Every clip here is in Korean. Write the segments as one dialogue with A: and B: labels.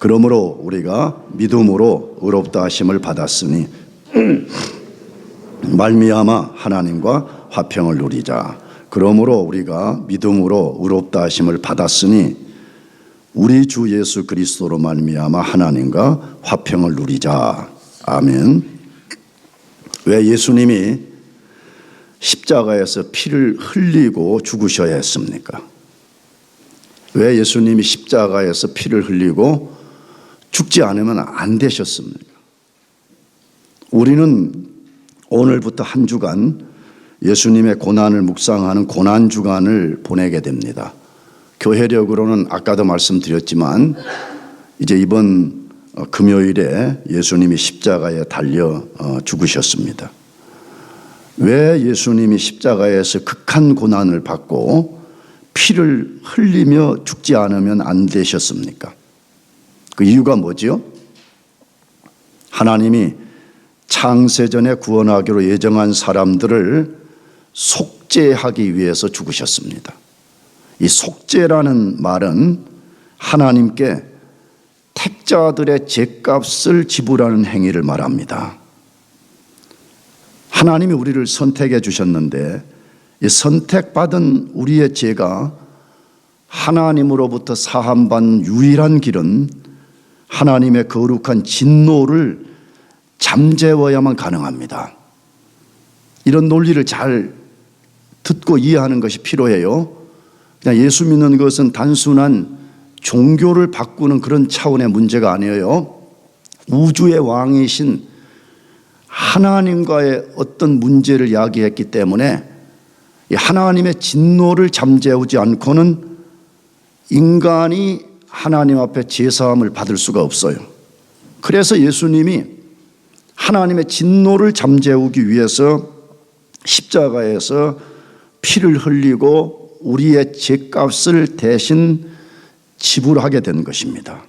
A: 그러므로 우리가 믿음으로 의롭다 하심을 받았으니 말미암아 하나님과 화평을 누리자. 그러므로 우리가 믿음으로 의롭다 하심을 받았으니 우리 주 예수 그리스도로 말미암아 하나님과 화평을 누리자. 아멘. 왜 예수님이 십자가에서 피를 흘리고 죽으셔야 했습니까? 왜 예수님이 십자가에서 피를 흘리고 죽지 않으면 안 되셨습니까? 우리는 오늘부터 한 주간 예수님의 고난을 묵상하는 고난주간을 보내게 됩니다. 교회력으로는 아까도 말씀드렸지만 이제 이번 금요일에 예수님이 십자가에 달려 죽으셨습니다. 왜 예수님이 십자가에서 극한 고난을 받고 피를 흘리며 죽지 않으면 안 되셨습니까? 그 이유가 뭐지요? 하나님이 창세전에 구원하기로 예정한 사람들을 속죄하기 위해서 죽으셨습니다. 이 속죄라는 말은 하나님께 택자들의 죄값을 지불하는 행위를 말합니다. 하나님이 우리를 선택해 주셨는데 이 선택받은 우리의 죄가 하나님으로부터 사함받는 유일한 길은 하나님의 거룩한 진노를 잠재워야만 가능합니다. 이런 논리를 잘 듣고 이해하는 것이 필요해요. 그냥 예수 믿는 것은 단순한 종교를 바꾸는 그런 차원의 문제가 아니에요. 우주의 왕이신 하나님과의 어떤 문제를 이야기했기 때문에 하나님의 진노를 잠재우지 않고는 인간이 하나님 앞에 제사함을 받을 수가 없어요. 그래서 예수님이 하나님의 진노를 잠재우기 위해서 십자가에서 피를 흘리고 우리의 죄값을 대신 지불하게 된 것입니다.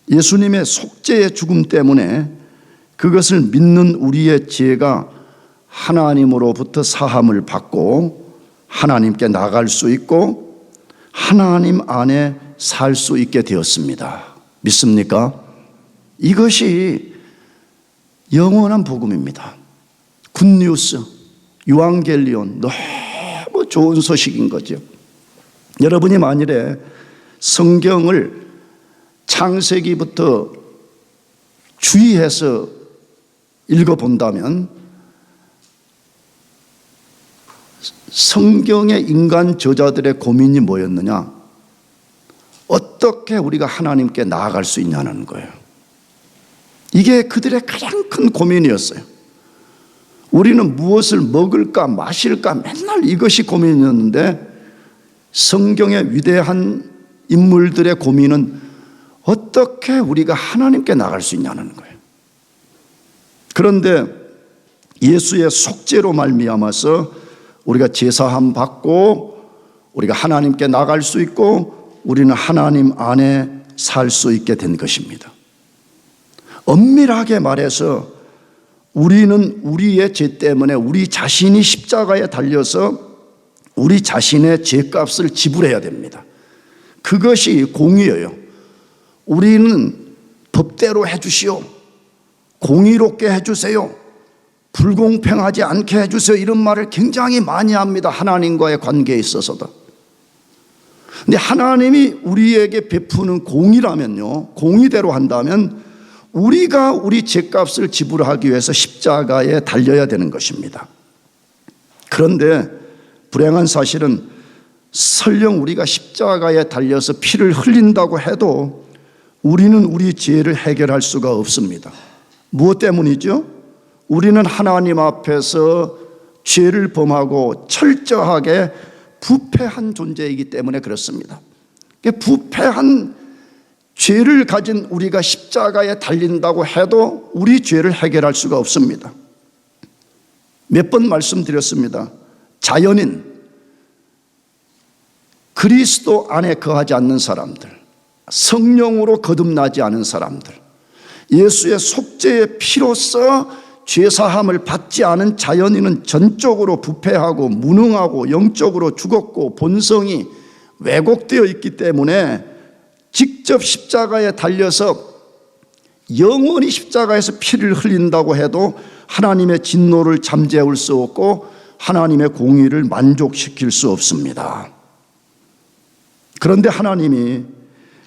A: 예수님의 속죄의 죽음 때문에 그것을 믿는 우리의 죄가 하나님으로부터 사함을 받고 하나님께 나갈 수 있고 하나님 안에 살 수 있게 되었습니다. 믿습니까? 이것이 영원한 복음입니다. 굿뉴스, 유앙겔리온, 너무 좋은 소식인 거죠. 여러분이 만일에 성경을 창세기부터 주의해서 읽어본다면 성경의 인간 저자들의 고민이 뭐였느냐? 어떻게 우리가 하나님께 나아갈 수 있냐는 거예요. 이게 그들의 가장 큰 고민이었어요. 우리는 무엇을 먹을까 마실까 맨날 이것이 고민이었는데 성경의 위대한 인물들의 고민은 어떻게 우리가 하나님께 나갈 수 있냐는 거예요. 그런데 예수의 속죄로 말미암아서 우리가 제사함 받고 우리가 하나님께 나갈 수 있고 우리는 하나님 안에 살 수 있게 된 것입니다. 엄밀하게 말해서 우리는 우리의 죄 때문에 우리 자신이 십자가에 달려서 우리 자신의 죄값을 지불해야 됩니다. 그것이 공의예요. 우리는 법대로 해주시오, 공의롭게 해주세요, 불공평하지 않게 해주세요, 이런 말을 굉장히 많이 합니다. 하나님과의 관계에 있어서도. 근데 하나님이 우리에게 베푸는 공의라면요, 공의대로 한다면 우리가 우리 죄값을 지불하기 위해서 십자가에 달려야 되는 것입니다. 그런데 불행한 사실은 설령 우리가 십자가에 달려서 피를 흘린다고 해도 우리는 우리 죄를 해결할 수가 없습니다. 무엇 때문이죠? 우리는 하나님 앞에서 죄를 범하고 철저하게 부패한 존재이기 때문에 그렇습니다. 부패한 죄를 가진 우리가 십자가에 달린다고 해도 우리 죄를 해결할 수가 없습니다. 몇 번 말씀드렸습니다. 자연인, 그리스도 안에 거하지 않는 사람들, 성령으로 거듭나지 않은 사람들, 예수의 속죄의 피로서 죄사함을 받지 않은 자연인은 전적으로 부패하고 무능하고 영적으로 죽었고 본성이 왜곡되어 있기 때문에 직접 십자가에 달려서 영원히 십자가에서 피를 흘린다고 해도 하나님의 진노를 잠재울 수 없고 하나님의 공의를 만족시킬 수 없습니다. 그런데 하나님이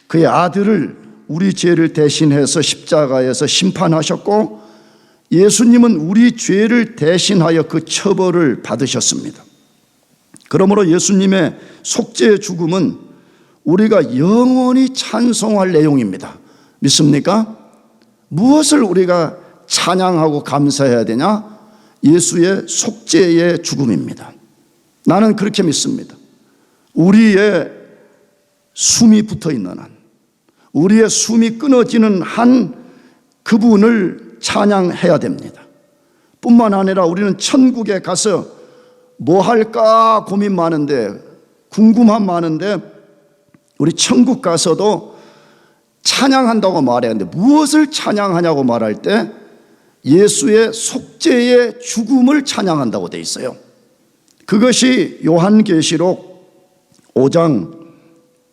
A: 그의 아들을 우리 죄를 대신해서 십자가에서 심판하셨고 예수님은 우리 죄를 대신하여 그 처벌을 받으셨습니다. 그러므로 예수님의 속죄의 죽음은 우리가 영원히 찬송할 내용입니다. 믿습니까? 무엇을 우리가 찬양하고 감사해야 되냐? 예수의 속죄의 죽음입니다. 나는 그렇게 믿습니다. 우리의 숨이 붙어 있는 한, 우리의 숨이 끊어지는 한 그분을 찬양해야 됩니다. 뿐만 아니라 우리는 천국에 가서 뭐 할까 고민 많은데, 궁금함 많은데, 우리 천국 가서도 찬양한다고 말해야 하는데 무엇을 찬양하냐고 말할 때 예수의 속죄의 죽음을 찬양한다고 되어 있어요. 그것이 요한계시록 5장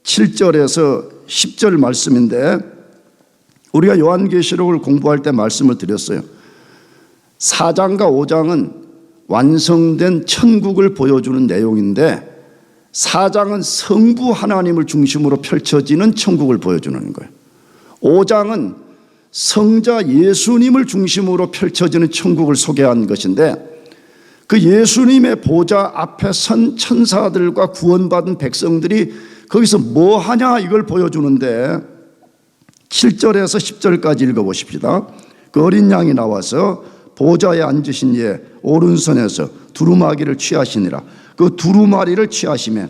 A: 7절에서 10절 말씀인데, 우리가 요한계시록을 공부할 때 말씀을 드렸어요. 4장과 5장은 완성된 천국을 보여주는 내용인데 4장은 성부 하나님을 중심으로 펼쳐지는 천국을 보여주는 거예요. 5장은 성자 예수님을 중심으로 펼쳐지는 천국을 소개한 것인데, 그 예수님의 보좌 앞에 선 천사들과 구원받은 백성들이 거기서 뭐 하냐 이걸 보여주는데, 7절에서 10절까지 읽어보십시다. 그 어린 양이 나와서 보좌에 앉으신 이의 오른손에서 두루마기를 취하시니라. 그 두루마리를 취하시며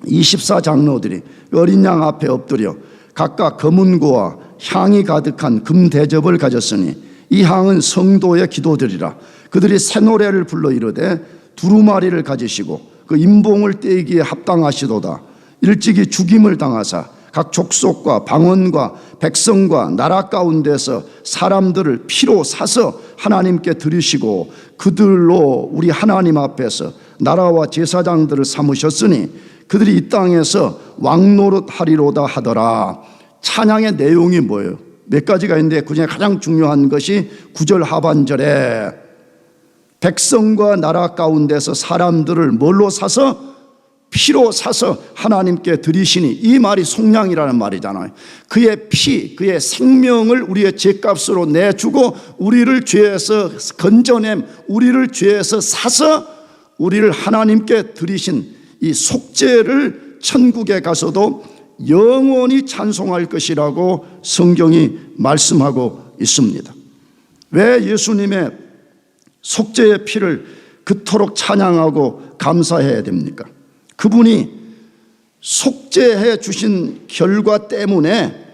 A: 24장로들이 어린 양 앞에 엎드려 각각 검은고와 향이 가득한 금 대접을 가졌으니 이 향은 성도의 기도들이라. 그들이 새 노래를 불러 이르되 두루마리를 가지시고 그 임봉을 떼기에 합당하시도다. 일찍이 죽임을 당하사 각 족속과 방언과 백성과 나라 가운데서 사람들을 피로 사서 하나님께 드리시고 그들로 우리 하나님 앞에서 나라와 제사장들을 삼으셨으니 그들이 이 땅에서 왕노릇 하리로다 하더라. 찬양의 내용이 뭐예요? 몇 가지가 있는데 그중에 가장 중요한 것이 9절 하반절에 백성과 나라 가운데서 사람들을 뭘로 사서? 피로 사서 하나님께 드리시니, 이 말이 속량이라는 말이잖아요. 그의 피, 그의 생명을 우리의 죄값으로 내주고 우리를 죄에서 건져냄, 우리를 죄에서 사서 우리를 하나님께 드리신 이 속죄를 천국에 가서도 영원히 찬송할 것이라고 성경이 말씀하고 있습니다. 왜 예수님의 속죄의 피를 그토록 찬양하고 감사해야 됩니까? 그분이 속죄해 주신 결과 때문에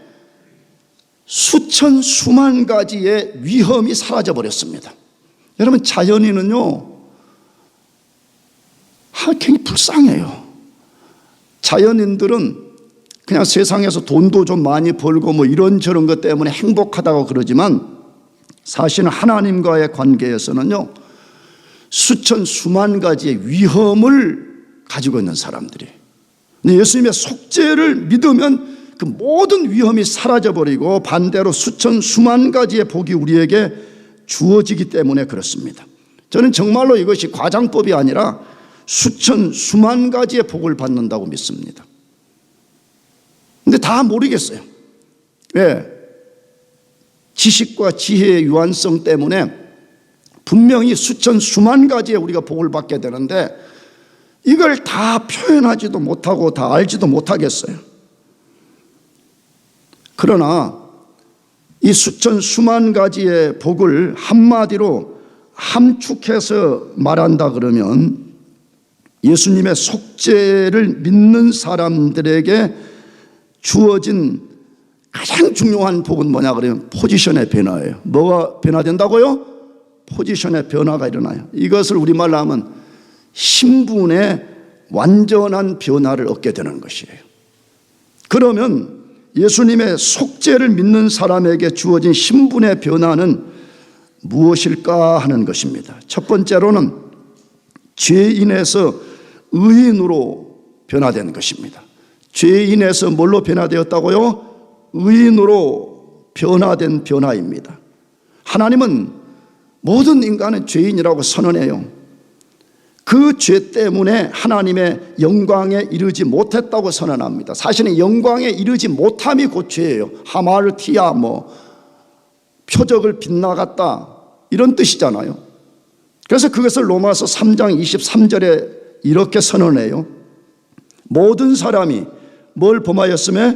A: 수천 수만 가지의 위험이 사라져 버렸습니다. 여러분, 자연인은요 굉장히 불쌍해요. 자연인들은 그냥 세상에서 돈도 좀 많이 벌고 뭐 이런저런 것 때문에 행복하다고 그러지만 사실은 하나님과의 관계에서는요 수천 수만 가지의 위험을 가지고 있는 사람들이. 근데 예수님의 속죄를 믿으면 그 모든 위험이 사라져버리고 반대로 수천 수만 가지의 복이 우리에게 주어지기 때문에 그렇습니다. 저는 정말로 이것이 과장법이 아니라 수천 수만 가지의 복을 받는다고 믿습니다. 근데 다 모르겠어요. 왜? 지식과 지혜의 유한성 때문에 분명히 수천 수만 가지의 우리가 복을 받게 되는데 이걸 다 표현하지도 못하고 다 알지도 못하겠어요. 그러나 이 수천 수만 가지의 복을 한마디로 함축해서 말한다 그러면 예수님의 속죄를 믿는 사람들에게 주어진 가장 중요한 복은 뭐냐 그러면 포지션의 변화예요. 뭐가 변화된다고요? 포지션의 변화가 일어나요. 이것을 우리말로 하면 신분의 완전한 변화를 얻게 되는 것이에요. 그러면 예수님의 속죄를 믿는 사람에게 주어진 신분의 변화는 무엇일까 하는 것입니다. 첫 번째로는 죄인에서 의인으로 변화된 것입니다. 죄인에서 뭘로 변화되었다고요? 의인으로 변화된 변화입니다. 하나님은 모든 인간은 죄인이라고 선언해요. 그 죄 때문에 하나님의 영광에 이르지 못했다고 선언합니다. 사실은 영광에 이르지 못함이 곧 죄예요. 하마르티아 표적을 빗나갔다 이런 뜻이잖아요. 그래서 그것을 로마서 3장 23절에 이렇게 선언해요. 모든 사람이 뭘 범하였으며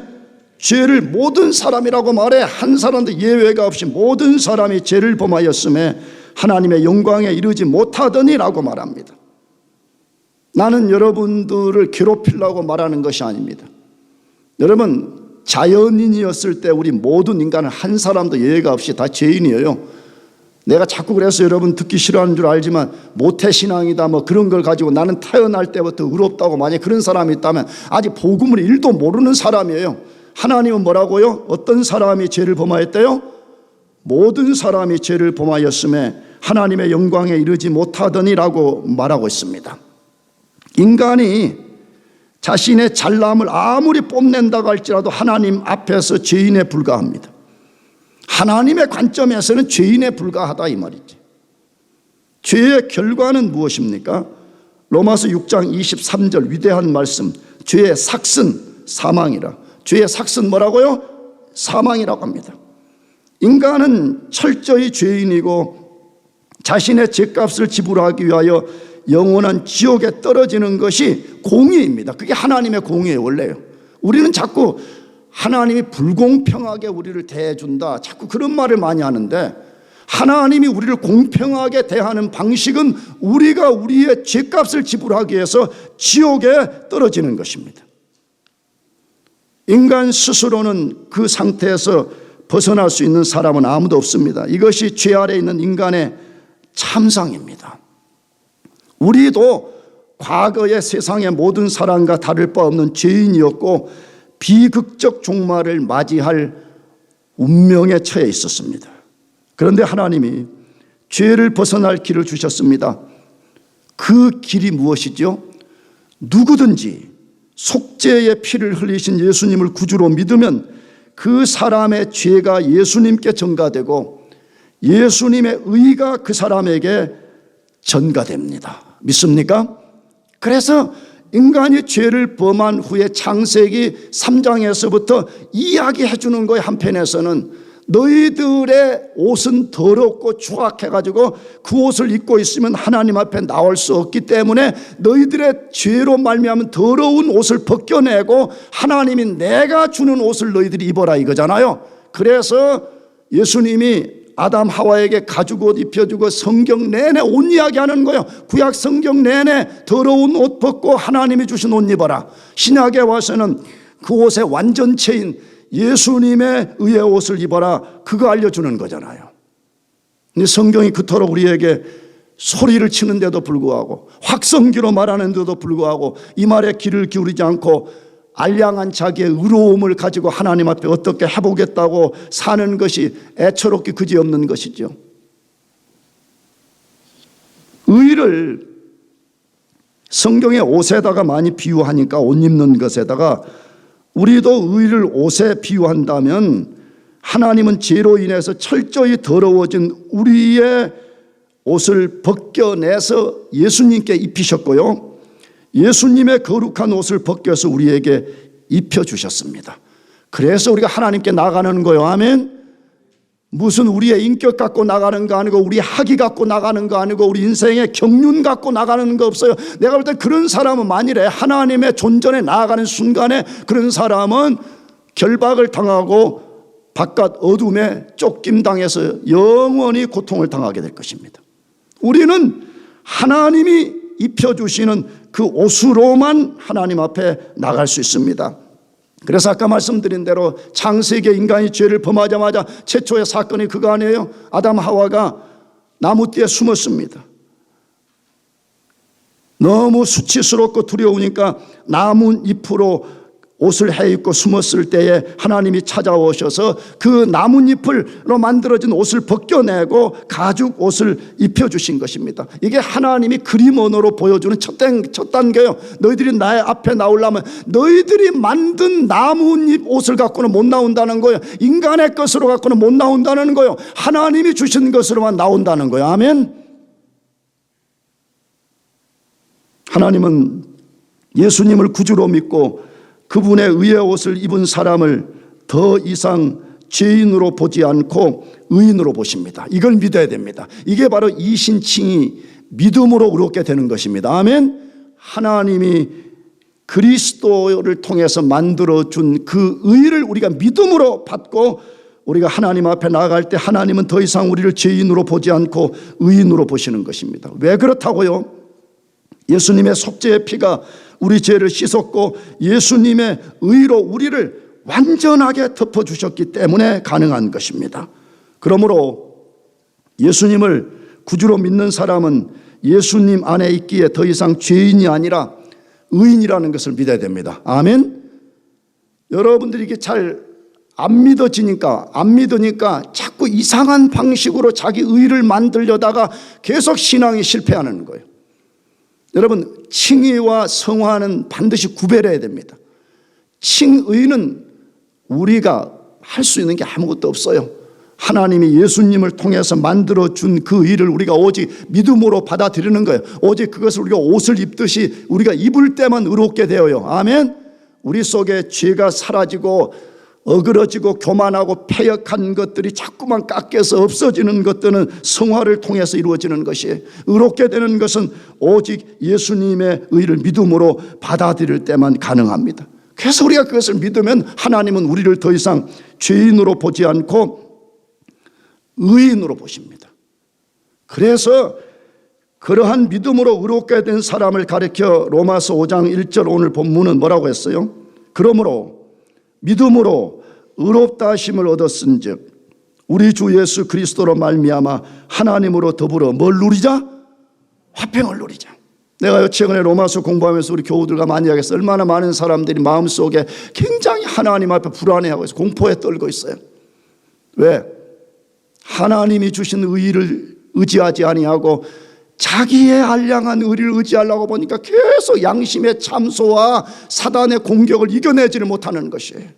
A: 죄를 모든 사람이라고 말해. 한 사람도 예외가 없이 모든 사람이 죄를 범하였으며 하나님의 영광에 이르지 못하더니라고 말합니다. 나는 여러분들을 괴롭히려고 말하는 것이 아닙니다. 여러분, 자연인이었을 때 우리 모든 인간은 한 사람도 예외가 없이 다 죄인이에요. 내가 자꾸 그래서 여러분 듣기 싫어하는 줄 알지만 모태신앙이다 그런 걸 가지고 나는 태어날 때부터 의롭다고 만약 그런 사람이 있다면 아직 복음을 1도 모르는 사람이에요. 하나님은 뭐라고요? 어떤 사람이 죄를 범하였대요? 모든 사람이 죄를 범하였음에 하나님의 영광에 이르지 못하더니라고 말하고 있습니다. 인간이 자신의 잘남을 아무리 뽐낸다고 할지라도 하나님 앞에서 죄인에 불과합니다. 하나님의 관점에서는 죄인에 불과하다 이 말이지. 죄의 결과는 무엇입니까? 로마서 6장 23절 위대한 말씀, 죄의 삭은 사망이라. 죄의 삭은 뭐라고요? 사망이라고 합니다. 인간은 철저히 죄인이고 자신의 죄값을 지불하기 위하여 영원한 지옥에 떨어지는 것이 공의입니다. 그게 하나님의 공의예요. 원래요. 우리는 자꾸 하나님이 불공평하게 우리를 대해준다, 자꾸 그런 말을 많이 하는데, 하나님이 우리를 공평하게 대하는 방식은 우리가 우리의 죄값을 지불하기 위해서 지옥에 떨어지는 것입니다. 인간 스스로는 그 상태에서 벗어날 수 있는 사람은 아무도 없습니다. 이것이 죄 아래 있는 인간의 참상입니다. 우리도 과거의 세상의 모든 사람과 다를 바 없는 죄인이었고 비극적 종말을 맞이할 운명에 처해 있었습니다. 그런데 하나님이 죄를 벗어날 길을 주셨습니다. 그 길이 무엇이죠? 누구든지 속죄의 피를 흘리신 예수님을 구주로 믿으면 그 사람의 죄가 예수님께 전가되고 예수님의 의가 그 사람에게 전가됩니다. 믿습니까? 그래서 인간이 죄를 범한 후에 창세기 3장에서부터 이야기해 주는 거예요. 한편에서는 너희들의 옷은 더럽고 추악해가지고 그 옷을 입고 있으면 하나님 앞에 나올 수 없기 때문에 너희들의 죄로 말미암은 더러운 옷을 벗겨내고 하나님이 내가 주는 옷을 너희들이 입어라 이거잖아요. 그래서 예수님이 아담 하와에게 가죽옷 입혀주고 성경 내내 옷 이야기하는 거예요. 구약 성경 내내 더러운 옷 벗고 하나님이 주신 옷 입어라. 신약에 와서는 그 옷의 완전체인 예수님의 의의 옷을 입어라, 그거 알려주는 거잖아요. 근데 성경이 그토록 우리에게 소리를 치는데도 불구하고 확성기로 말하는데도 불구하고 이 말에 귀를 기울이지 않고 알량한 자기의 의로움을 가지고 하나님 앞에 어떻게 해보겠다고 사는 것이 애처롭기 그지없는 것이죠. 의를 성경의 옷에다가 많이 비유하니까 옷 입는 것에다가 우리도 의를 옷에 비유한다면 하나님은 죄로 인해서 철저히 더러워진 우리의 옷을 벗겨내서 예수님께 입히셨고요, 예수님의 거룩한 옷을 벗겨서 우리에게 입혀주셨습니다. 그래서 우리가 하나님께 나가는 거예요. 아멘. 무슨 우리의 인격 갖고 나가는 거 아니고 우리 학위 갖고 나가는 거 아니고 우리 인생의 경륜 갖고 나가는 거 없어요. 내가 볼 때 그런 사람은 만일에 하나님의 존전에 나아가는 순간에 그런 사람은 결박을 당하고 바깥 어둠에 쫓김당해서 영원히 고통을 당하게 될 것입니다. 우리는 하나님이 입혀주시는 그 옷으로만 하나님 앞에 나갈 수 있습니다. 그래서 아까 말씀드린 대로 창세기에 인간이 죄를 범하자마자 최초의 사건이 그거 아니에요? 아담 하와가 나무띠에 숨었습니다. 너무 수치스럽고 두려우니까 나뭇잎으로 옷을 헤입고 숨었을 때에 하나님이 찾아오셔서 그 나뭇잎으로 만들어진 옷을 벗겨내고 가죽 옷을 입혀주신 것입니다. 이게 하나님이 그림 언어로 보여주는 첫 단계예요. 너희들이 나의 앞에 나오려면 너희들이 만든 나뭇잎 옷을 갖고는 못 나온다는 거예요. 인간의 것으로 갖고는 못 나온다는 거예요. 하나님이 주신 것으로만 나온다는 거예요. 아멘. 하나님은 예수님을 구주로 믿고 그분의 의의 옷을 입은 사람을 더 이상 죄인으로 보지 않고 의인으로 보십니다. 이걸 믿어야 됩니다. 이게 바로 이신칭이 믿음으로 의롭게 되는 것입니다. 아멘. 하나님이 그리스도를 통해서 만들어준 그 의를 우리가 믿음으로 받고 우리가 하나님 앞에 나아갈 때 하나님은 더 이상 우리를 죄인으로 보지 않고 의인으로 보시는 것입니다. 왜 그렇다고요? 예수님의 속죄의 피가 우리 죄를 씻었고 예수님의 의로 우리를 완전하게 덮어주셨기 때문에 가능한 것입니다. 그러므로 예수님을 구주로 믿는 사람은 예수님 안에 있기에 더 이상 죄인이 아니라 의인이라는 것을 믿어야 됩니다. 아멘. 여러분들이 이게 잘 안 믿으니까 자꾸 이상한 방식으로 자기 의를 만들려다가 계속 신앙이 실패하는 거예요. 여러분, 칭의와 성화는 반드시 구별해야 됩니다. 칭의는 우리가 할 수 있는 게 아무것도 없어요. 하나님이 예수님을 통해서 만들어준 그 의를 우리가 오직 믿음으로 받아들이는 거예요. 오직 그것을 우리가 옷을 입듯이 우리가 입을 때만 의롭게 되어요. 아멘. 우리 속에 죄가 사라지고 어그러지고 교만하고 패역한 것들이 자꾸만 깎여서 없어지는 것들은 성화를 통해서 이루어지는 것이에요. 의롭게 되는 것은 오직 예수님의 의를 믿음으로 받아들일 때만 가능합니다. 그래서 우리가 그것을 믿으면 하나님은 우리를 더 이상 죄인으로 보지 않고 의인으로 보십니다. 그래서 그러한 믿음으로 의롭게 된 사람을 가리켜 로마서 5장 1절 오늘 본문은 뭐라고 했어요? 그러므로 믿음으로 의롭다 하심을 얻었은즉 우리 주 예수 그리스도로 말미암아 하나님으로 더불어 뭘 누리자? 화평을 누리자. 내가 최근에 로마서 공부하면서 우리 교우들과 많이 이야기했어요. 얼마나 많은 사람들이 마음속에 굉장히 하나님 앞에 불안해하고 있어요. 공포에 떨고 있어요. 왜? 하나님이 주신 의를 의지하지 아니하고 자기의 한량한 의를 의지하려고 보니까 계속 양심의 참소와 사단의 공격을 이겨내지를 못하는 것이에요.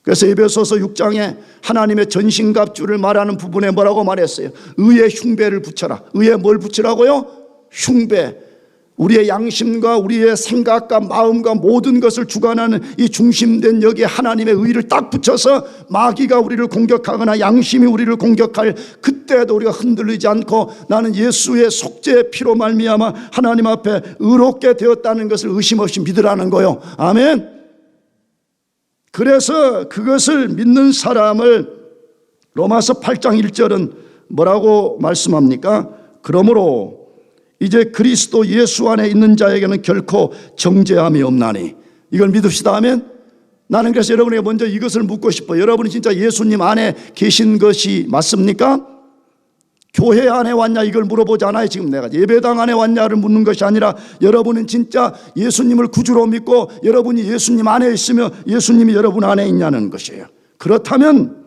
A: 그래서 에베소서 6장에 하나님의 전신갑주를 말하는 부분에 뭐라고 말했어요? 의의 흉배를 붙여라. 의에 뭘 붙이라고요? 흉배. 우리의 양심과 우리의 생각과 마음과 모든 것을 주관하는 이 중심된 여기에 하나님의 의를 딱 붙여서 마귀가 우리를 공격하거나 양심이 우리를 공격할 그때도 우리가 흔들리지 않고 나는 예수의 속죄의 피로 말미암아 하나님 앞에 의롭게 되었다는 것을 의심 없이 믿으라는 거요. 아멘. 그래서 그것을 믿는 사람을 로마서 8장 1절은 뭐라고 말씀합니까? 그러므로 이제 그리스도 예수 안에 있는 자에게는 결코 정죄함이 없나니. 이걸 믿읍시다. 아멘. 나는 그래서 여러분에게 먼저 이것을 묻고 싶어요. 여러분이 진짜 예수님 안에 계신 것이 맞습니까? 교회 안에 왔냐 이걸 물어보지 않아요. 지금 내가 예배당 안에 왔냐를 묻는 것이 아니라 여러분은 진짜 예수님을 구주로 믿고 여러분이 예수님 안에 있으며 예수님이 여러분 안에 있냐는 것이에요. 그렇다면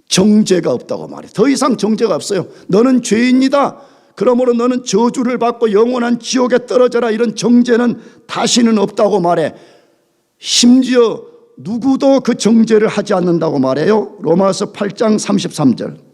A: 정죄가 없다고 말해요. 더 이상 정죄가 없어요. 너는 죄인이다. 그러므로 너는 저주를 받고 영원한 지옥에 떨어져라. 이런 정죄는 다시는 없다고 말해. 심지어 누구도 그 정죄를 하지 않는다고 말해요. 로마서 8장 33절.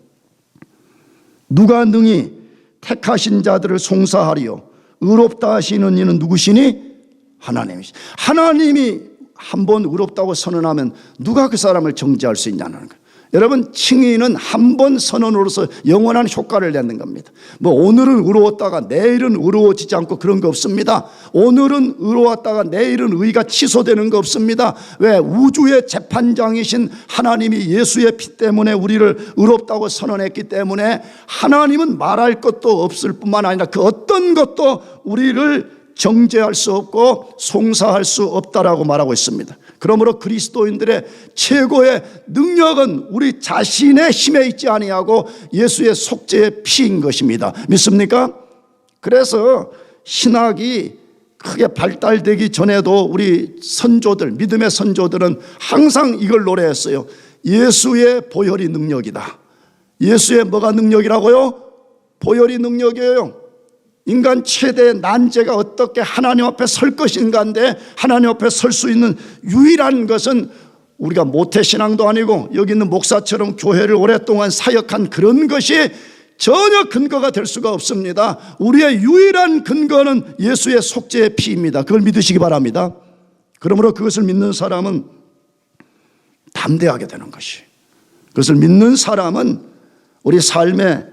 A: 누가 능히 택하신 자들을 송사하리요 의롭다 하시는 이는 누구시니? 하나님이시. 하나님이 한번 의롭다고 선언하면 누가 그 사람을 정죄할 수 있냐는 거예요. 여러분, 칭의는 한 번 선언으로서 영원한 효과를 내는 겁니다. 뭐 오늘은 의로웠다가 내일은 의로워지지 않고 그런 거 없습니다. 오늘은 의로웠다가 내일은 의가 취소되는 거 없습니다. 왜? 우주의 재판장이신 하나님이 예수의 피 때문에 우리를 의롭다고 선언했기 때문에 하나님은 말할 것도 없을 뿐만 아니라 그 어떤 것도 우리를 정죄할 수 없고 송사할 수 없다라고 말하고 있습니다. 그러므로 그리스도인들의 최고의 능력은 우리 자신의 힘에 있지 아니하고 예수의 속죄의 피인 것입니다. 믿습니까? 그래서 신학이 크게 발달되기 전에도 우리 선조들, 믿음의 선조들은 항상 이걸 노래했어요. 예수의 보혈이 능력이다. 예수의 뭐가 능력이라고요? 보혈이 능력이에요. 인간 최대의 난제가 어떻게 하나님 앞에 설 것인가인데, 하나님 앞에 설 수 있는 유일한 것은 우리가 모태신앙도 아니고 여기 있는 목사처럼 교회를 오랫동안 사역한 그런 것이 전혀 근거가 될 수가 없습니다. 우리의 유일한 근거는 예수의 속죄의 피입니다. 그걸 믿으시기 바랍니다. 그러므로 그것을 믿는 사람은 담대하게 되는 것이, 그것을 믿는 사람은 우리 삶의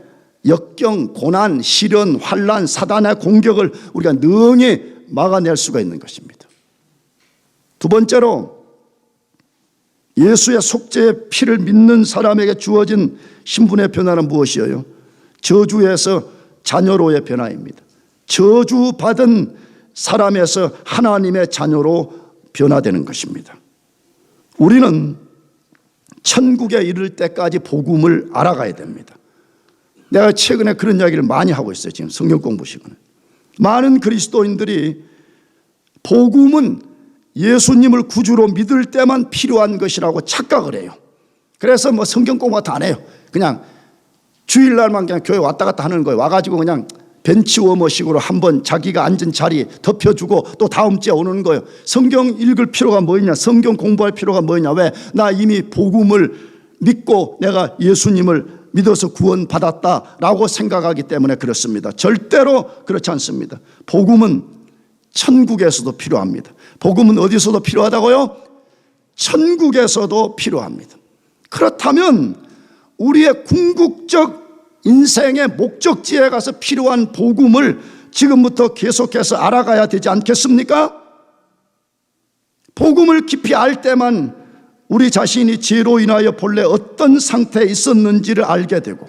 A: 역경, 고난, 시련, 환난, 사단의 공격을 우리가 능히 막아낼 수가 있는 것입니다. 두 번째로, 예수의 속죄의 피를 믿는 사람에게 주어진 신분의 변화는 무엇이에요? 저주에서 자녀로의 변화입니다. 저주받은 사람에서 하나님의 자녀로 변화되는 것입니다. 우리는 천국에 이를 때까지 복음을 알아가야 됩니다. 내가 최근에 그런 이야기를 많이 하고 있어요. 지금 성경 공부 시간에 많은 그리스도인들이 복음은 예수님을 구주로 믿을 때만 필요한 것이라고 착각을 해요. 그래서 뭐 성경 공부 같은 안 해요. 그냥 주일날만 그냥 교회 왔다 갔다 하는 거예요. 와가지고 그냥 벤치워머식으로 한번 자기가 앉은 자리 덮여주고 또 다음 주에 오는 거예요. 성경 읽을 필요가 뭐냐? 성경 공부할 필요가 뭐냐? 왜? 나 이미 복음을 믿고 내가 예수님을 믿어서 구원받았다라고 생각하기 때문에 그렇습니다. 절대로 그렇지 않습니다. 복음은 천국에서도 필요합니다. 복음은 어디서도 필요하다고요? 천국에서도 필요합니다. 그렇다면 우리의 궁극적 인생의 목적지에 가서 필요한 복음을 지금부터 계속해서 알아가야 되지 않겠습니까? 복음을 깊이 알 때만 우리 자신이 죄로 인하여 본래 어떤 상태에 있었는지를 알게 되고,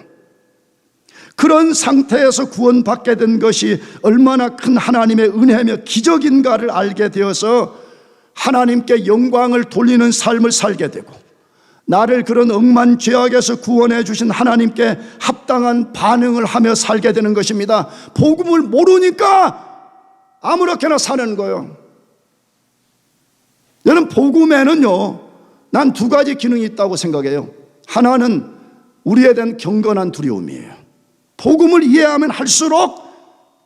A: 그런 상태에서 구원받게 된 것이 얼마나 큰 하나님의 은혜며 기적인가를 알게 되어서 하나님께 영광을 돌리는 삶을 살게 되고, 나를 그런 억만 죄악에서 구원해 주신 하나님께 합당한 반응을 하며 살게 되는 것입니다. 복음을 모르니까 아무렇게나 사는 거예요. 저는 복음에는요, 난 두 가지 기능이 있다고 생각해요. 하나는 우리에 대한 경건한 두려움이에요. 복음을 이해하면 할수록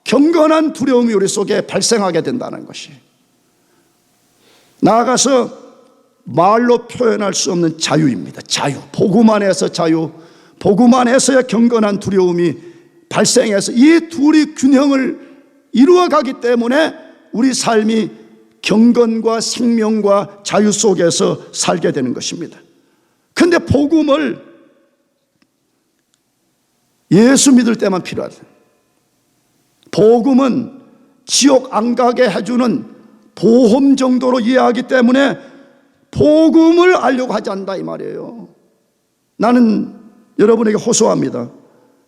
A: 경건한 두려움이 우리 속에 발생하게 된다는 것이, 나아가서 말로 표현할 수 없는 자유입니다. 자유, 복음 안에서 자유, 복음 안에서의 경건한 두려움이 발생해서 이 둘이 균형을 이루어가기 때문에 우리 삶이 경건과 생명과 자유 속에서 살게 되는 것입니다. 그런데 복음을 예수 믿을 때만 필요하다. 복음은 지옥 안 가게 해주는 보험 정도로 이해하기 때문에 복음을 알려고 하지 않는다 이 말이에요. 나는 여러분에게 호소합니다.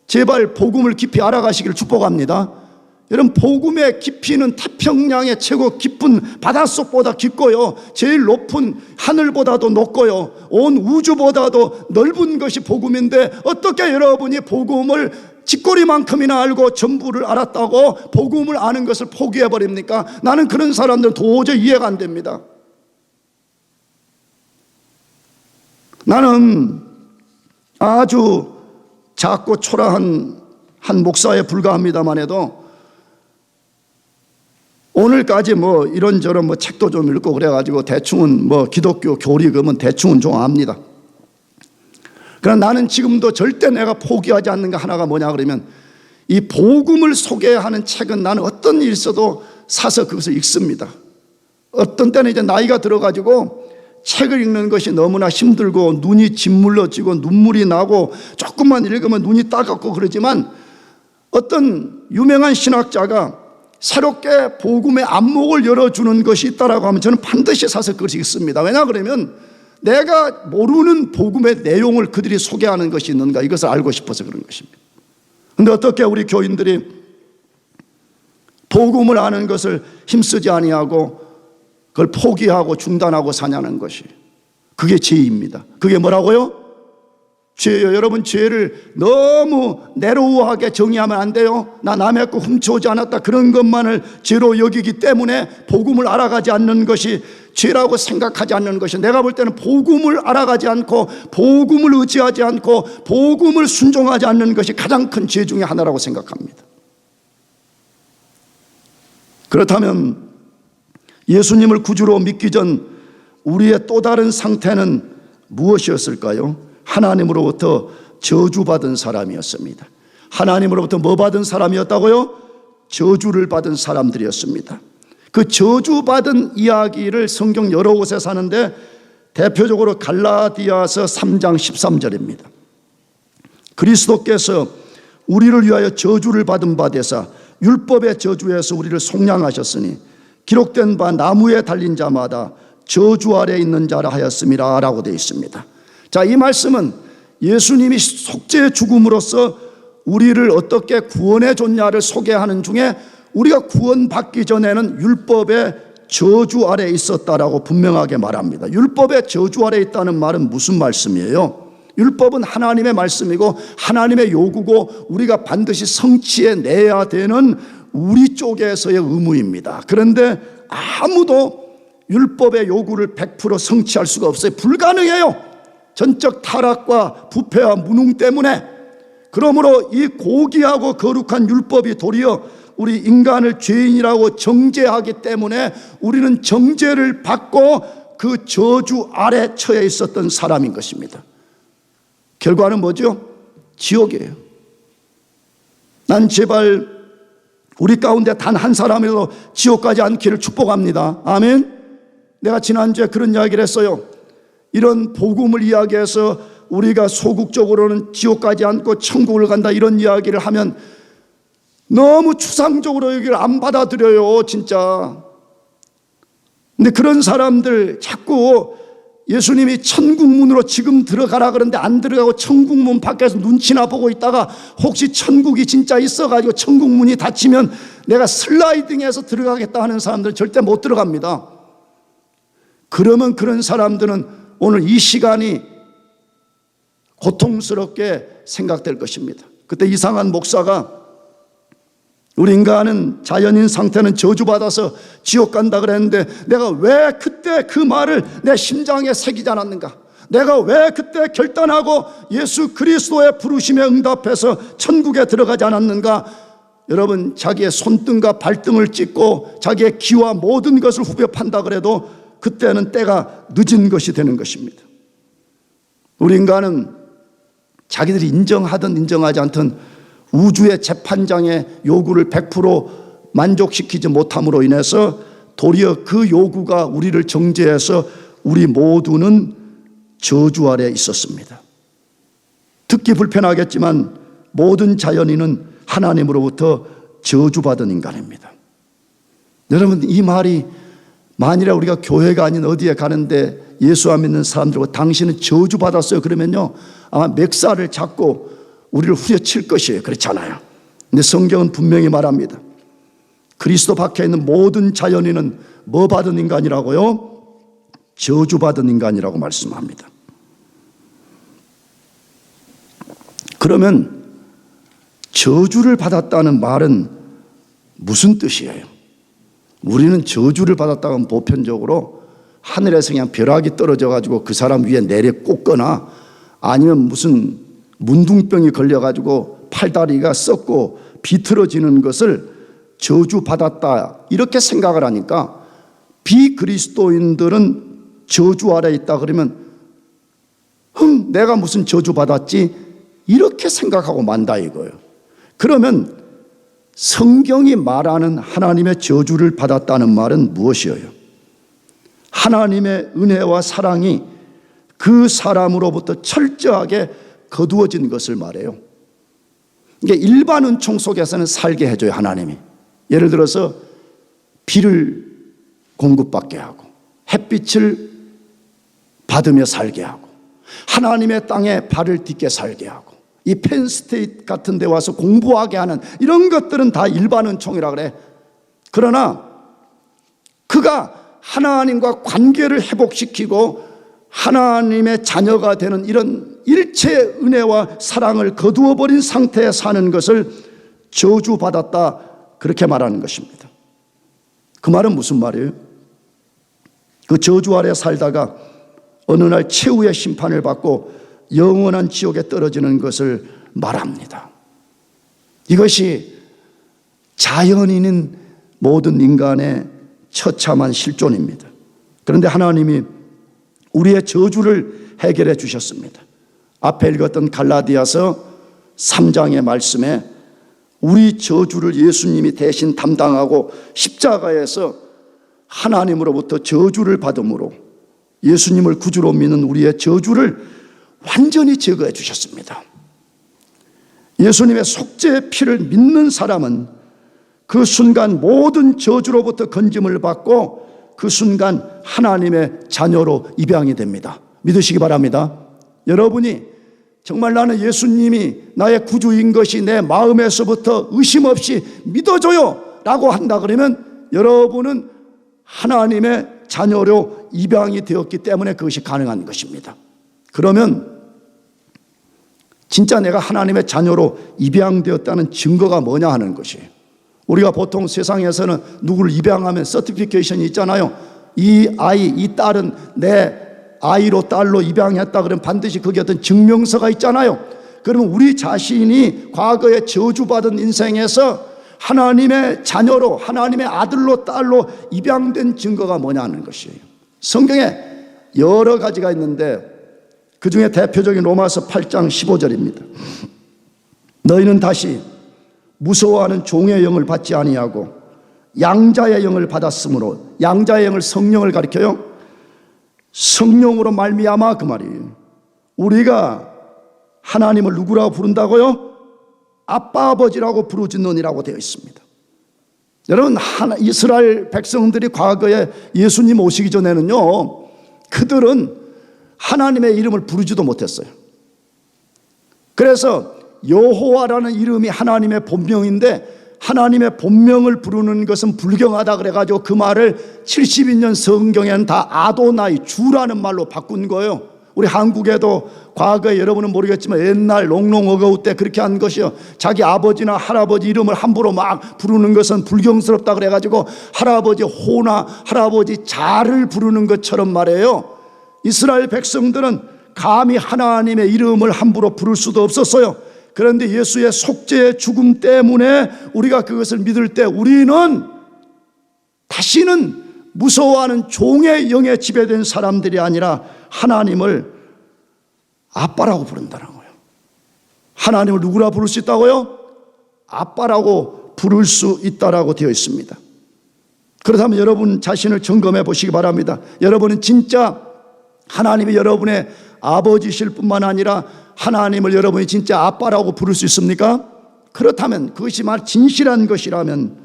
A: 제발 복음을 깊이 알아가시기를 축복합니다. 여러분, 복음의 깊이는 태평양의 최고 깊은 바닷속보다 깊고요, 제일 높은 하늘보다도 높고요, 온 우주보다도 넓은 것이 복음인데 어떻게 여러분이 복음을 쥐꼬리만큼이나 알고 전부를 알았다고 복음을 아는 것을 포기해버립니까? 나는 그런 사람들은 도저히 이해가 안 됩니다. 나는 아주 작고 초라한 한 목사에 불과합니다만 해도 오늘까지 뭐 이런저런 뭐 책도 좀 읽고 그래가지고 대충은 뭐 기독교 교리금은 대충은 좀 압니다. 그러나 나는 지금도 절대 내가 포기하지 않는 거 하나가 뭐냐 그러면, 이 복음을 소개하는 책은 나는 어떤 일 있어도 사서 그것을 읽습니다. 어떤 때는 이제 나이가 들어가지고 책을 읽는 것이 너무나 힘들고 눈이 짓물러지고 눈물이 나고 조금만 읽으면 눈이 따갑고 그러지만, 어떤 유명한 신학자가 새롭게 복음의 안목을 열어주는 것이 있다라고 하면 저는 반드시 사서 그것을 읽습니다. 왜냐 그러면 내가 모르는 복음의 내용을 그들이 소개하는 것이 있는가, 이것을 알고 싶어서 그런 것입니다. 그런데 어떻게 우리 교인들이 복음을 아는 것을 힘쓰지 아니하고 그걸 포기하고 중단하고 사냐는 것이, 그게 죄입니다. 그게 뭐라고요? 죄예요. 여러분, 죄를 너무 내로우하게 정의하면 안 돼요. 나 남의 거 훔쳐오지 않았다, 그런 것만을 죄로 여기기 때문에 복음을 알아가지 않는 것이 죄라고 생각하지 않는 것이, 내가 볼 때는 복음을 알아가지 않고 복음을 의지하지 않고 복음을 순종하지 않는 것이 가장 큰 죄 중에 하나라고 생각합니다. 그렇다면 예수님을 구주로 믿기 전 우리의 또 다른 상태는 무엇이었을까요? 하나님으로부터 저주받은 사람이었습니다. 하나님으로부터 뭐 받은 사람이었다고요? 저주를 받은 사람들이었습니다. 그 저주받은 이야기를 성경 여러 곳에 사는데 대표적으로 갈라디아서 3장 13절입니다. 그리스도께서 우리를 위하여 저주를 받은 바 되사 율법의 저주에서 우리를 속량하셨으니 기록된 바 나무에 달린 자마다 저주 아래 있는 자라 하였음이라 라고 되어 있습니다. 자, 이 말씀은 예수님이 속죄의 죽음으로써 우리를 어떻게 구원해 줬냐를 소개하는 중에 우리가 구원받기 전에는 율법의 저주 아래 있었다라고 분명하게 말합니다. 율법의 저주 아래 있다는 말은 무슨 말씀이에요? 율법은 하나님의 말씀이고 하나님의 요구고 우리가 반드시 성취해내야 되는 우리 쪽에서의 의무입니다. 그런데 아무도 율법의 요구를 100% 성취할 수가 없어요. 불가능해요. 전적 타락과 부패와 무능 때문에. 그러므로 이 고귀하고 거룩한 율법이 도리어 우리 인간을 죄인이라고 정죄하기 때문에 우리는 정죄를 받고 그 저주 아래 처해 있었던 사람인 것입니다. 결과는 뭐죠? 지옥이에요. 난 제발 우리 가운데 단 한 사람이라도 지옥 가지 않기를 축복합니다. 아멘. 내가 지난주에 그런 이야기를 했어요. 이런 복음을 이야기해서 우리가 소극적으로는 지옥 가지 않고 천국을 간다 이런 이야기를 하면 너무 추상적으로 여기를 안 받아들여요, 진짜. 근데 그런 사람들 자꾸 예수님이 천국문으로 지금 들어가라 그러는데 안 들어가고 천국문 밖에서 눈치나 보고 있다가 혹시 천국이 진짜 있어가지고 천국문이 닫히면 내가 슬라이딩해서 들어가겠다 하는 사람들은 절대 못 들어갑니다. 그러면 그런 사람들은 오늘 이 시간이 고통스럽게 생각될 것입니다. 그때 이상한 목사가 우리 인간은 자연인 상태는 저주받아서 지옥 간다 그랬는데 내가 왜 그때 그 말을 내 심장에 새기지 않았는가? 내가 왜 그때 결단하고 예수 그리스도의 부르심에 응답해서 천국에 들어가지 않았는가? 여러분, 자기의 손등과 발등을 찢고 자기의 기와 모든 것을 후벼 판다 그래도 그때는 때가 늦은 것이 되는 것입니다. 우리 인간은 자기들이 인정하든 인정하지 않든 우주의 재판장의 요구를 100% 만족시키지 못함으로 인해서 도리어 그 요구가 우리를 정죄해서 우리 모두는 저주 아래 있었습니다. 듣기 불편하겠지만 모든 자연인은 하나님으로부터 저주받은 인간입니다. 여러분, 이 말이 만일에 우리가 교회가 아닌 어디에 가는데 예수 안 믿는 사람들과 당신은 저주받았어요 그러면요 아마 멱살을 잡고 우리를 후려칠 것이에요. 그렇잖아요. 근데 성경은 분명히 말합니다. 그리스도 밖에 있는 모든 자연인은 뭐 받은 인간이라고요? 저주받은 인간이라고 말씀합니다. 그러면 저주를 받았다는 말은 무슨 뜻이에요? 우리는 저주를 받았다면 보편적으로 하늘에서 그냥 벼락이 떨어져가지고 그 사람 위에 내려 꽂거나 아니면 무슨 문둥병이 걸려가지고 팔다리가 썩고 비틀어지는 것을 저주받았다 이렇게 생각을 하니까 비그리스도인들은 저주 아래 있다 그러면 내가 무슨 저주받았지 이렇게 생각하고 만다 이거예요. 그러면 성경이 말하는 하나님의 저주를 받았다는 말은 무엇이에요? 하나님의 은혜와 사랑이 그 사람으로부터 철저하게 거두어진 것을 말해요. 이게 일반 은총 속에서는 살게 해줘요, 하나님이. 예를 들어서 비를 공급받게 하고 햇빛을 받으며 살게 하고 하나님의 땅에 발을 딛게 살게 하고 이 펜스테이트 같은 데 와서 공부하게 하는 이런 것들은 다 일반 은총이라 그래. 그러나 그가 하나님과 관계를 회복시키고 하나님의 자녀가 되는 이런 일체의 은혜와 사랑을 거두어 버린 상태에 사는 것을 저주받았다, 그렇게 말하는 것입니다. 그 말은 무슨 말이에요? 그 저주 아래 살다가 어느 날 최후의 심판을 받고 영원한 지옥에 떨어지는 것을 말합니다. 이것이 자연인인 모든 인간의 처참한 실존입니다. 그런데 하나님이 우리의 저주를 해결해 주셨습니다. 앞에 읽었던 갈라디아서 3장의 말씀에 우리 저주를 예수님이 대신 담당하고 십자가에서 하나님으로부터 저주를 받음으로 예수님을 구주로 믿는 우리의 저주를 완전히 제거해 주셨습니다. 예수님의 속죄의 피를 믿는 사람은 그 순간 모든 저주로부터 건짐을 받고 그 순간 하나님의 자녀로 입양이 됩니다. 믿으시기 바랍니다. 여러분이 정말 나는 예수님이 나의 구주인 것이 내 마음에서부터 의심 없이 믿어져요 라고 한다 그러면 여러분은 하나님의 자녀로 입양이 되었기 때문에 그것이 가능한 것입니다. 그러면 진짜 내가 하나님의 자녀로 입양되었다는 증거가 뭐냐 하는 것이에요. 우리가 보통 세상에서는 누구를 입양하면 서티피케이션이 있잖아요. 이 아이, 이 딸은 내 아이로 딸로 입양했다 그러면 반드시 거기에 어떤 증명서가 있잖아요. 그러면 우리 자신이 과거에 저주받은 인생에서 하나님의 자녀로, 하나님의 아들로 딸로 입양된 증거가 뭐냐는 것이에요. 성경에 여러 가지가 있는데 그 중에 대표적인 로마서 8장 15절입니다. 너희는 다시 무서워하는 종의 영을 받지 아니하고 양자의 영을 받았으므로, 양자의 영을 성령을 가리켜요. 성령으로 말미암아, 그 말이에요. 우리가 하나님을 누구라고 부른다고요? 아빠 아버지라고 부르짖느니라고 되어 있습니다. 여러분, 이스라엘 백성들이 과거에 예수님 오시기 전에는요, 그들은 하나님의 이름을 부르지도 못했어요. 그래서 여호와라는 이름이 하나님의 본명인데 하나님의 본명을 부르는 것은 불경하다 그래가지고 그 말을 72년 성경에는 다 아도나이, 주라는 말로 바꾼 거예요. 우리 한국에도 과거에 여러분은 모르겠지만 옛날 롱롱어거우 때 그렇게 한 것이요. 자기 아버지나 할아버지 이름을 함부로 막 부르는 것은 불경스럽다 그래가지고 할아버지 호나 할아버지 자를 부르는 것처럼 말이에요. 이스라엘 백성들은 감히 하나님의 이름을 함부로 부를 수도 없었어요. 그런데 예수의 속죄의 죽음 때문에 우리가 그것을 믿을 때 우리는 다시는 무서워하는 종의 영에 지배된 사람들이 아니라 하나님을 아빠라고 부른다는 거예요. 하나님을 누구라 부를 수 있다고요? 아빠라고 부를 수 있다라고 되어 있습니다. 그렇다면 여러분 자신을 점검해 보시기 바랍니다. 여러분은 진짜 하나님이 여러분의 아버지실 뿐만 아니라 하나님을 여러분이 진짜 아빠라고 부를 수 있습니까? 그렇다면 그것이 말 진실한 것이라면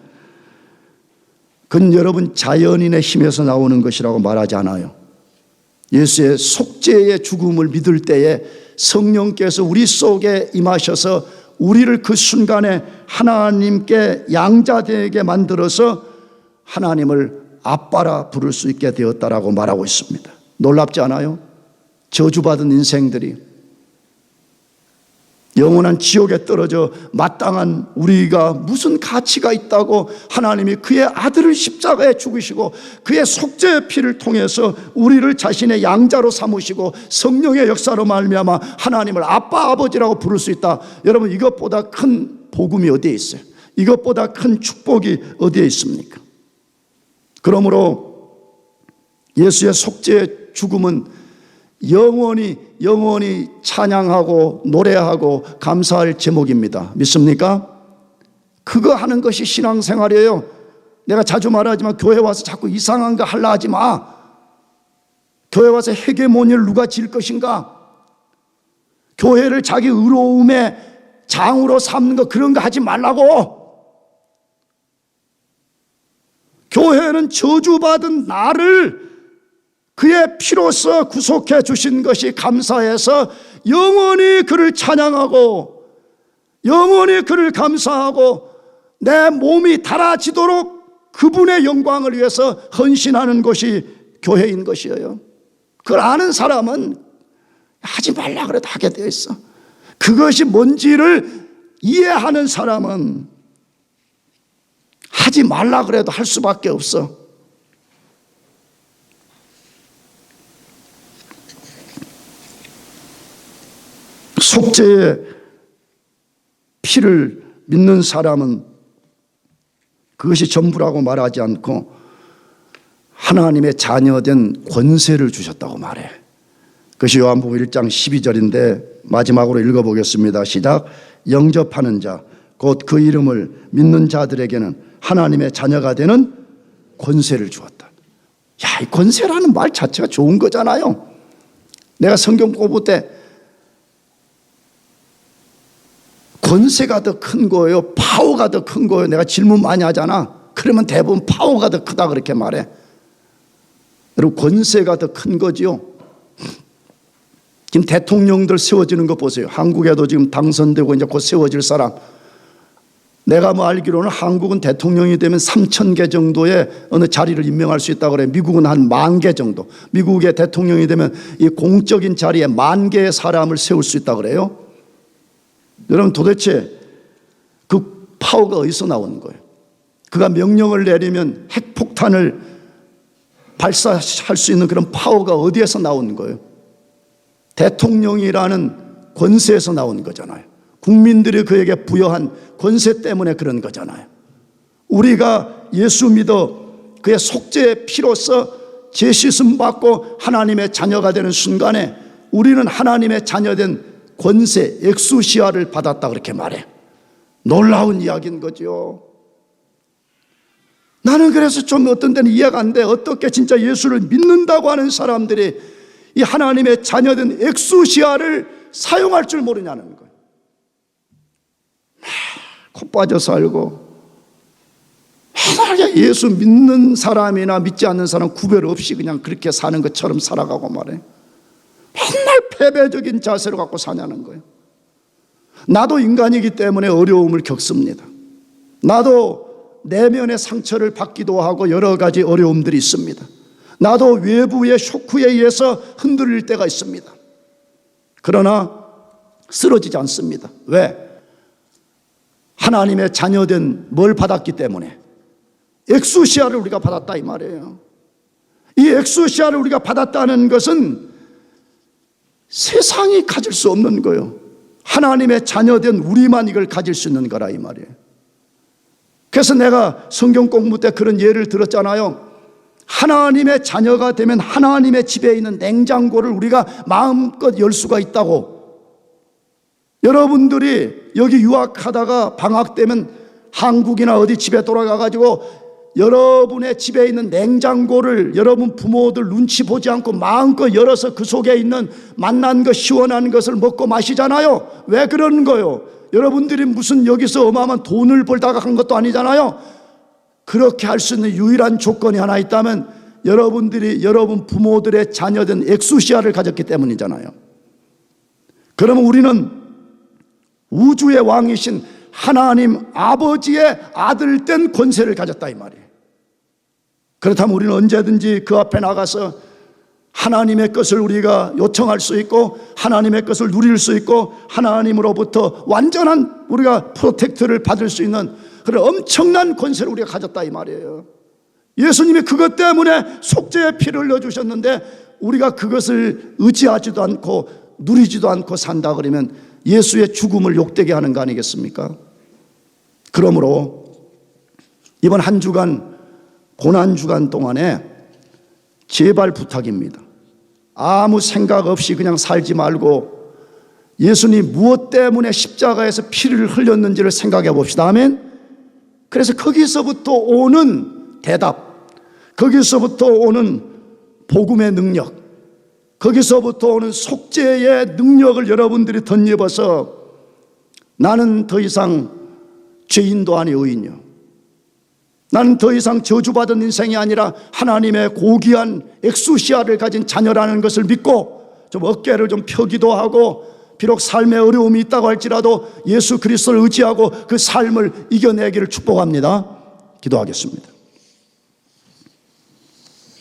A: 그건 여러분 자연인의 힘에서 나오는 것이라고 말하지 않아요. 예수의 속죄의 죽음을 믿을 때에 성령께서 우리 속에 임하셔서 우리를 그 순간에 하나님께 양자되게 만들어서 하나님을 아빠라 부를 수 있게 되었다라고 말하고 있습니다. 놀랍지 않아요? 저주받은 인생들이 영원한 지옥에 떨어져 마땅한 우리가 무슨 가치가 있다고 하나님이 그의 아들을 십자가에 죽으시고 그의 속죄의 피를 통해서 우리를 자신의 양자로 삼으시고 성령의 역사로 말미암아 하나님을 아빠 아버지라고 부를 수 있다. 여러분, 이것보다 큰 복음이 어디에 있어요? 이것보다 큰 축복이 어디에 있습니까? 그러므로 예수의 속죄의 죽음은 영원히 찬양하고 노래하고 감사할 제목입니다. 믿습니까? 그거 하는 것이 신앙생활이에요. 내가 자주 말하지만 교회 와서 자꾸 이상한 거 하려 하지 마. 교회 와서 헤게모니를 누가 질 것인가? 교회를 자기 의로움의 장으로 삼는 거, 그런 거 하지 말라고. 교회는 저주받은 나를 그의 피로써 구속해 주신 것이 감사해서 영원히 그를 찬양하고 영원히 그를 감사하고 내 몸이 달아지도록 그분의 영광을 위해서 헌신하는 것이 교회인 것이에요. 그걸 아는 사람은 하지 말라 그래도 하게 되어 있어. 그것이 뭔지를 이해하는 사람은 하지 말라 그래도 할 수밖에 없어. 속죄의 피를 믿는 사람은 그것이 전부라고 말하지 않고 하나님의 자녀된 권세를 주셨다고 말해. 그것이 요한복음 1장 12절인데 마지막으로 읽어보겠습니다. 시작. 영접하는 자 곧 그 이름을 믿는 자들에게는 하나님의 자녀가 되는 권세를 주었다. 야, 이 권세라는 말 자체가 좋은 거잖아요. 내가 성경 공부 때 권세가 더 큰 거예요, 파워가 더 큰 거예요? 내가 질문 많이 하잖아. 그러면 대부분 파워가 더 크다 그렇게 말해. 여러분, 권세가 더 큰 거지요. 지금 대통령들 세워지는 거 보세요. 한국에도 지금 당선되고 이제 곧 세워질 사람. 내가 뭐 알기로는 한국은 대통령이 되면 3,000개 정도의 어느 자리를 임명할 수 있다고 그래요. 미국은 한 10,000개 정도. 미국의 대통령이 되면 이 공적인 자리에 10,000개의 사람을 세울 수 있다고 그래요. 여러분, 도대체 그 파워가 어디서 나오는 거예요? 그가 명령을 내리면 핵폭탄을 발사할 수 있는 그런 파워가 어디에서 나오는 거예요? 대통령이라는 권세에서 나오는 거잖아요. 국민들이 그에게 부여한 권세 때문에 그런 거잖아요. 우리가 예수 믿어 그의 속죄의 피로서 죄 씻음 받고 하나님의 자녀가 되는 순간에 우리는 하나님의 자녀된 권세, 엑수시아를 받았다 그렇게 말해. 놀라운 이야기인 거죠. 나는 그래서 좀 어떤 데는 이해가 안 돼. 어떻게 진짜 예수를 믿는다고 하는 사람들이 이 하나님의 자녀된 엑수시아를 사용할 줄 모르냐는 거예요. 코 빠져 살고 하나님 예수 믿는 사람이나 믿지 않는 사람 구별 없이 그냥 그렇게 사는 것처럼 살아가고 말해. 맨날 패배적인 자세로 갖고 사냐는 거예요. 나도 인간이기 때문에 어려움을 겪습니다. 나도 내면의 상처를 받기도 하고 여러 가지 어려움들이 있습니다. 나도 외부의 쇼크에 의해서 흔들릴 때가 있습니다. 그러나 쓰러지지 않습니다. 왜? 하나님의 자녀된 뭘 받았기 때문에. 엑수시아를 우리가 받았다 이 말이에요. 이 엑수시아를 우리가 받았다는 것은 세상이 가질 수 없는 거예요. 하나님의 자녀된 우리만 이걸 가질 수 있는 거라 이 말이에요. 그래서 내가 성경 공부 때 그런 예를 들었잖아요. 하나님의 자녀가 되면 하나님의 집에 있는 냉장고를 우리가 마음껏 열 수가 있다고. 여러분들이 여기 유학하다가 방학 때면 한국이나 어디 집에 돌아가가지고 여러분의 집에 있는 냉장고를 여러분 부모들 눈치 보지 않고 마음껏 열어서 그 속에 있는 맛난 것, 시원한 것을 먹고 마시잖아요. 왜 그러는 거예요? 여러분들이 무슨 여기서 어마어마한 돈을 벌다가 한 것도 아니잖아요. 그렇게 할 수 있는 유일한 조건이 하나 있다면 여러분들이 여러분 부모들의 자녀된 엑수시아를 가졌기 때문이잖아요. 그러면 우리는 우주의 왕이신 하나님 아버지의 아들된 권세를 가졌다 이 말이에요. 그렇다면 우리는 언제든지 그 앞에 나가서 하나님의 것을 우리가 요청할 수 있고 하나님의 것을 누릴 수 있고 하나님으로부터 완전한 우리가 프로텍트를 받을 수 있는 그런 엄청난 권세를 우리가 가졌다 이 말이에요. 예수님이 그것 때문에 속죄의 피를 넣어주셨는데 우리가 그것을 의지하지도 않고 누리지도 않고 산다 그러면 예수의 죽음을 욕되게 하는 거 아니겠습니까? 그러므로 이번 한 주간 고난주간 동안에 제발 부탁입니다. 아무 생각 없이 그냥 살지 말고 예수님 무엇 때문에 십자가에서 피를 흘렸는지를 생각해 봅시다. 아멘. 그래서 거기서부터 오는 대답, 거기서부터 오는 복음의 능력, 거기서부터 오는 속죄의 능력을 여러분들이 덧입어서 나는 더 이상 죄인도 아니 의인이요, 나는 더 이상 저주받은 인생이 아니라 하나님의 고귀한 엑수시아를 가진 자녀라는 것을 믿고 좀 어깨를 좀 펴기도 하고 비록 삶에 어려움이 있다고 할지라도 예수 그리스도를 의지하고 그 삶을 이겨내기를 축복합니다. 기도하겠습니다.